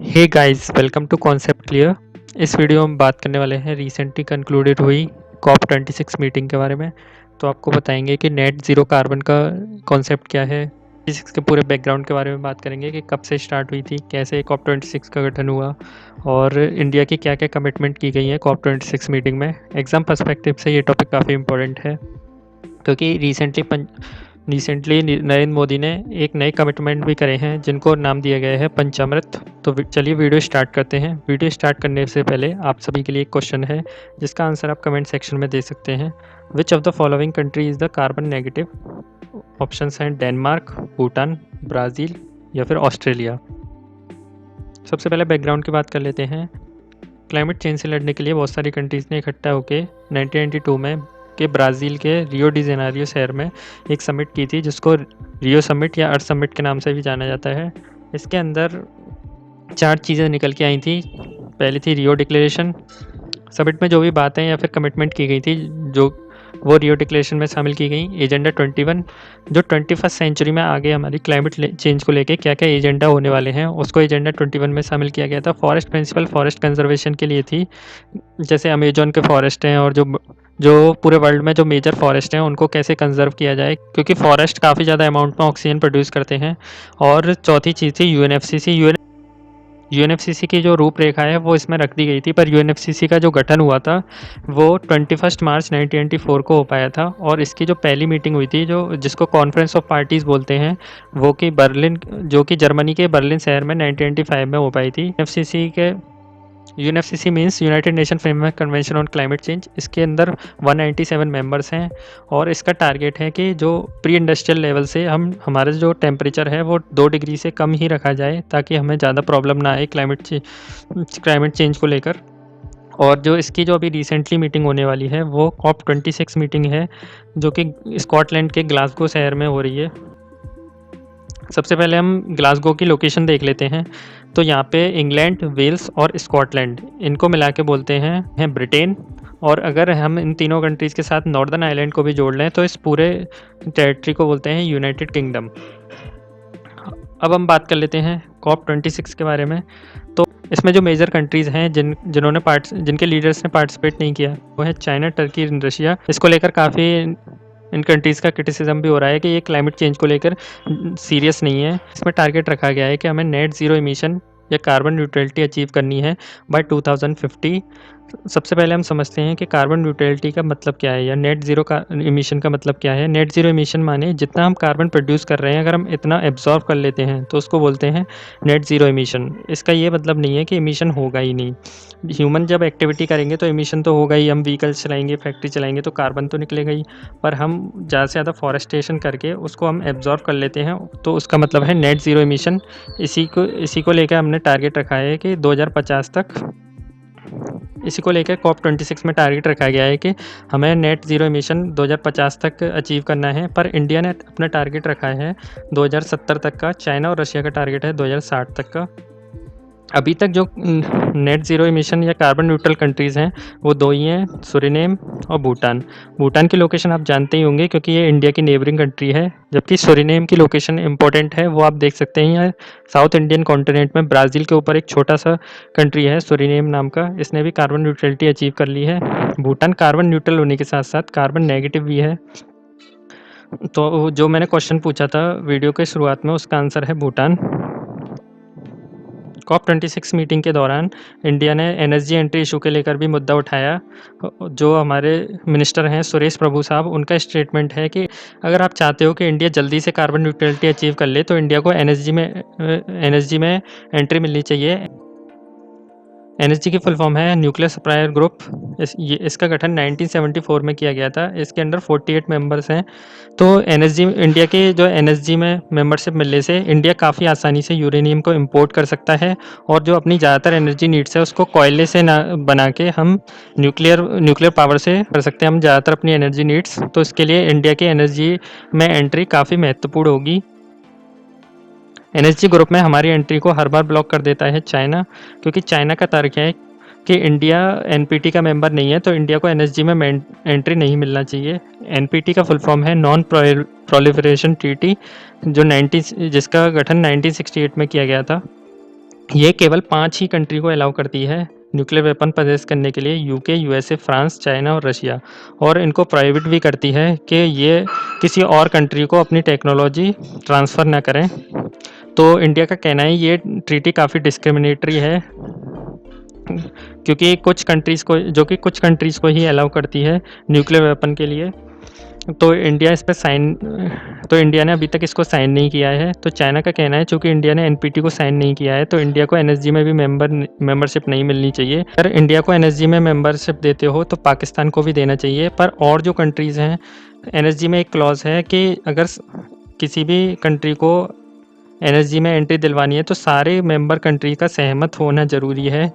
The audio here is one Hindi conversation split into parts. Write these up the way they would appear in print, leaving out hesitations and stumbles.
Hey guys, welcome to concept clear. इस वीडियो में हम बात करने वाले हैं रिसेंटली कंक्लूडेड हुई कॉप 26 मीटिंग के बारे में। तो आपको बताएंगे कि नेट ज़ीरो कार्बन का कॉन्सेप्ट क्या है, फिजिक्स के पूरे बैकग्राउंड के बारे में बात करेंगे कि कब से स्टार्ट हुई थी, कैसे कॉप 26 का गठन हुआ और इंडिया की क्या क्या कमिटमेंट की गई है कॉप 26 मीटिंग में। एग्ज़ाम पर्सपेक्टिव से ये टॉपिक काफ़ी इंपॉर्टेंट है क्योंकि रिसेंटली नरेंद्र मोदी ने एक नए कमिटमेंट भी करे हैं जिनको नाम दिया गया है पंचामृत। तो चलिए वीडियो स्टार्ट करते हैं। वीडियो स्टार्ट करने से पहले आप सभी के लिए एक क्वेश्चन है जिसका आंसर आप कमेंट सेक्शन में दे सकते हैं। Which of the following country is the carbon negative? Options हैं डेनमार्क, भूटान, ब्राज़ील या फिर ऑस्ट्रेलिया। सबसे पहले बैकग्राउंड की बात कर लेते हैं। क्लाइमेट चेंज से लड़ने के लिए बहुत सारी कंट्रीज़ ने इकट्ठा होकर 1992 में के ब्राज़ील के रियो डी जेनेरियो शहर में एक समिट की थी जिसको रियो समिट या अर्थ समिट के नाम से भी जाना जाता है। इसके अंदर 4 चीज़ें निकल के आई थी। पहली थी रियो डिक्लेरेशन। समिट में जो भी बातें या फिर कमिटमेंट की गई थी जो वो रियो डिक्लेरेशन में शामिल की गई। एजेंडा 21 जो 21st सेंचुरी में आगे हमारी क्लाइमेट चेंज को लेके क्या क्या एजेंडा होने वाले हैं उसको एजेंडा 21 में शामिल किया गया था। फॉरेस्ट प्रिंसिपल फॉरेस्ट कंजर्वेशन के लिए थी, जैसे अमेजोन के फॉरेस्ट हैं और जो पूरे वर्ल्ड में जो मेजर फॉरेस्ट हैं उनको कैसे कंजर्व किया जाए क्योंकि फॉरेस्ट काफ़ी ज़्यादा अमाउंट में ऑक्सीजन प्रोड्यूस करते हैं। और चौथी चीज़ थी यूएनएफसीसी की जो रूपरेखा है वो इसमें रख दी गई थी, पर यूएनएफसीसी का जो गठन हुआ था वो 21 मार्च 1994 को हो पाया था। और इसकी जो पहली मीटिंग हुई थी जो जिसको कॉन्फ्रेंस ऑफ पार्टीज़ बोलते हैं वो कि बर्लिन जो कि जर्मनी के बर्लिन शहर में 1995 में हो पाई थी। UNFCCC means United nation framework convention on climate change. इसके अंदर 197 मेंबर्स हैं और इसका टारगेट है कि जो प्री इंडस्ट्रियल लेवल से हमारा जो टेम्परेचर है वो 2 डिग्री से कम ही रखा जाए ताकि हमें ज़्यादा प्रॉब्लम ना आए क्लाइमेट चेंज को लेकर। और जो इसकी जो अभी रिसेंटली मीटिंग होने वाली है वो कॉप 26 मीटिंग है जो कि स्कॉटलैंड के ग्लासगो शहर में हो रही है। सबसे पहले हम ग्लासगो की लोकेशन देख लेते हैं। तो यहाँ पे इंग्लैंड, वेल्स और स्कॉटलैंड इनको मिला के बोलते हैं ब्रिटेन। और अगर हम इन तीनों कंट्रीज़ के साथ नॉर्दर्न आइलैंड को भी जोड़ लें तो इस पूरे टेरिटरी को बोलते हैं यूनाइटेड किंगडम। अब हम बात कर लेते हैं कॉप 26 के बारे में। तो इसमें जो मेजर कंट्रीज़ हैं जिनके लीडर्स ने पार्टिसिपेट नहीं किया वो है चाइना, टर्की, रशिया। इसको लेकर काफ़ी इन कंट्रीज़ का क्रिटिसिज्म भी हो रहा है कि ये क्लाइमेट चेंज को लेकर सीरियस नहीं है। इसमें टारगेट रखा गया है कि हमें नेट ज़ीरो इमिशन या कार्बन न्यूट्रलिटी अचीव करनी है बाय 2050। सबसे पहले हम समझते हैं कि कार्बन न्यूट्रलिटी का मतलब क्या है या नेट ज़ीरो का इमिशन का मतलब क्या है। नेट ज़ीरो इमिशन माने जितना हम कार्बन प्रोड्यूस कर रहे हैं अगर हम इतना एब्जॉर्ब कर लेते हैं तो उसको बोलते हैं नेट ज़ीरो इमिशन। इसका ये मतलब नहीं है कि इमिशन होगा ही नहीं। ह्यूमन जब एक्टिविटी करेंगे तो इमिशन तो होगा ही। हम व्हीकल्स चलाएंगे, फैक्ट्री चलाएंगे तो कार्बन तो निकलेगा ही, पर हम ज़्यादा से ज़्यादा फॉरेस्टेशन करके उसको हम एब्जॉर्ब कर लेते हैं तो उसका मतलब है नेट ज़ीरो इमिशन। इसी को लेकर हमने टारगेट रखा है कि 2050 तक, इसी को लेकर कॉप 26 में टारगेट रखा गया है कि हमें नेट ज़ीरो इमिशन 2050 तक अचीव करना है। पर इंडिया ने अपना टारगेट रखा है 2070 तक का। चाइना और रशिया का टारगेट है 2060 तक का। अभी तक जो नेट ज़ीरो इमिशन या कार्बन न्यूट्रल कंट्रीज़ हैं वो 2 ही हैं, सुरिनेम और भूटान। भूटान की लोकेशन आप जानते ही होंगे क्योंकि ये इंडिया की नेबरिंग कंट्री है, जबकि सुरिनेम की लोकेशन इम्पोर्टेंट है, वो आप देख सकते हैं यहाँ साउथ इंडियन कॉन्टिनेंट में ब्राज़ील के ऊपर एक छोटा सा कंट्री है सुरिनेम नाम का, इसने भी कार्बन न्यूट्रलिटी अचीव कर ली है। भूटान कार्बन न्यूट्रल होने के साथ साथ कार्बन नेगेटिव भी है। तो जो मैंने क्वेश्चन पूछा था वीडियो के शुरुआत में उसका आंसर है भूटान। कॉप 26 मीटिंग के दौरान इंडिया ने एनर्जी एंट्री इशू के लेकर भी मुद्दा उठाया। जो हमारे मिनिस्टर हैं सुरेश प्रभु साहब, उनका स्टेटमेंट है कि अगर आप चाहते हो कि इंडिया जल्दी से कार्बन न्यूट्रलिटी अचीव कर ले तो इंडिया को एनर्जी में एंट्री मिलनी चाहिए। एनर्जी की फुल फॉर्म है न्यूक्लियर सप्लायर ग्रुप। इसका गठन 1974 में किया गया था। इसके अंडर 48 मेंबर्स हैं। तो इंडिया के जो एनर्जी में मेंबरशिप मिलने से इंडिया काफ़ी आसानी से यूरेनियम को इंपोर्ट कर सकता है और जो अपनी ज़्यादातर एनर्जी नीड्स है उसको कोयले से ना बना के हम न्यूक्लियर पावर से कर सकते हैं हम ज़्यादातर अपनी एनर्जी नीड्स। तो इसके लिए इंडिया की एनर्जी में एंट्री काफ़ी महत्वपूर्ण होगी। एनर्जी ग्रुप में हमारी एंट्री को हर बार ब्लॉक कर देता है चाइना, क्योंकि चाइना का तर्क है कि इंडिया एनपीटी का मेंबर नहीं है तो इंडिया को एनर्जी में एंट्री नहीं मिलना चाहिए। एनपीटी का फुल फॉर्म है नॉन प्रोलिफरेशन ट्रीटी जिसका गठन 1968 में किया गया था। ये केवल 5 ही कंट्री को अलाउ करती है न्यूक्लियर वेपन पजेस करने के लिए, यूके, यूएसए, फ्रांस, चाइना और रशिया, और इनको प्रोहिबिट भी करती है कि ये किसी और कंट्री को अपनी टेक्नोलॉजी ट्रांसफ़र ना करें। तो इंडिया का कहना है ये ट्रीटी काफ़ी डिस्क्रिमिनेटरी है, क्योंकि कुछ कंट्रीज़ को ही अलाउ करती है न्यूक्लियर वेपन के लिए। तो इंडिया ने अभी तक इसको साइन नहीं किया है। तो चाइना का कहना है चूँकि इंडिया ने एनपीटी को साइन नहीं किया है, तो इंडिया को एनएसजी में भी मेंबरशिप नहीं मिलनी चाहिए। अगर इंडिया को एनएसजी में मेंबरशिप देते हो तो पाकिस्तान को भी देना चाहिए। पर और जो कंट्रीज़ हैं, एनएसजी में एक क्लॉज़ है कि अगर किसी भी कंट्री को एनएसजी में एंट्री दिलवानी है तो सारे मेंबर कंट्री का सहमत होना ज़रूरी है।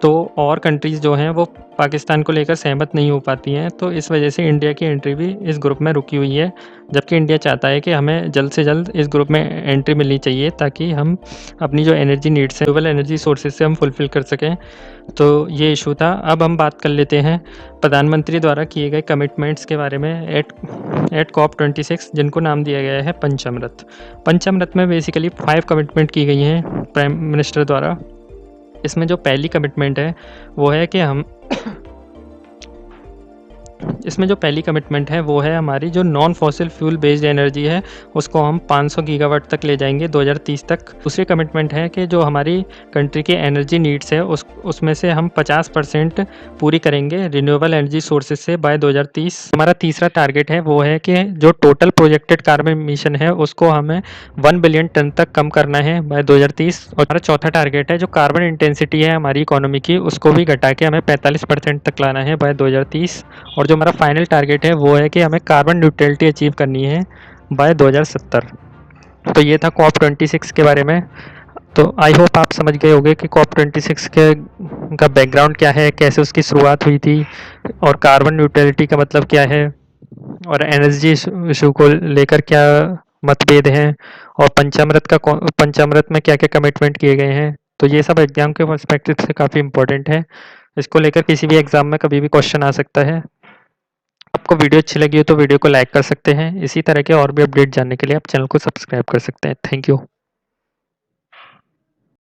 तो और कंट्रीज़ जो हैं वो पाकिस्तान को लेकर सहमत नहीं हो पाती हैं, तो इस वजह से इंडिया की एंट्री भी इस ग्रुप में रुकी हुई है। जबकि इंडिया चाहता है कि हमें जल्द से जल्द इस ग्रुप में एंट्री मिलनी चाहिए, ताकि हम अपनी जो एनर्जी नीड्स हैं रिन्यूएबल एनर्जी सोर्सेज से हम फुलफ़िल कर सकें। तो ये इशू था। अब हम बात कर लेते हैं प्रधानमंत्री द्वारा किए गए कमिटमेंट्स के बारे में एट COP26, जिनको नाम दिया गया है पंचामृत। पंचामृत में बेसिकली 5 कमिटमेंट की गई हैं प्राइम मिनिस्टर द्वारा। इसमें जो पहली कमिटमेंट है वो है कि हमारी जो non fossil fuel based energy है उसको हम 500 गीगावाट तक ले जाएंगे 2030 तक। दूसरी कमिटमेंट है कि जो हमारी कंट्री की एनर्जी नीड्स है उसमें से हम 50% पूरी करेंगे रिन्यूएबल एनर्जी सोर्सेज से बाय 2030। हमारा तीसरा टारगेट है वो है कि जो टोटल प्रोजेक्टेड कार्बन एमिशन है उसको हमें 1 बिलियन टन तक कम करना है बाय 2030। और हमारा चौथा टारगेट है जो कार्बन इंटेंसिटी है हमारी इकोनॉमी की उसको भी घटा के हमें 45% तक लाना है बाय 2030। और जो हमारा फाइनल टारगेट है वो है कि हमें कार्बन न्यूट्रलिटी अचीव करनी है बाय 2070। तो ये था COP26 के बारे में। तो आई होप आप समझ गए होंगे कि COP26 का बैकग्राउंड क्या है, कैसे उसकी शुरुआत हुई थी, और कार्बन न्यूट्रलिटी का मतलब क्या है, और एनर्जी इशू को लेकर क्या मतभेद हैं, और पंचामृत में क्या क्या कमिटमेंट किए गए हैं। तो ये सब एग्जाम के पर्सपेक्टिव से काफ़ी इंपॉर्टेंट है। इसको लेकर किसी भी एग्जाम में कभी भी क्वेश्चन आ सकता है। आपको वीडियो अच्छी लगी हो तो वीडियो को लाइक कर सकते हैं। इसी तरह के और भी अपडेट जानने के लिए आप चैनल को सब्सक्राइब कर सकते हैं। Thank you.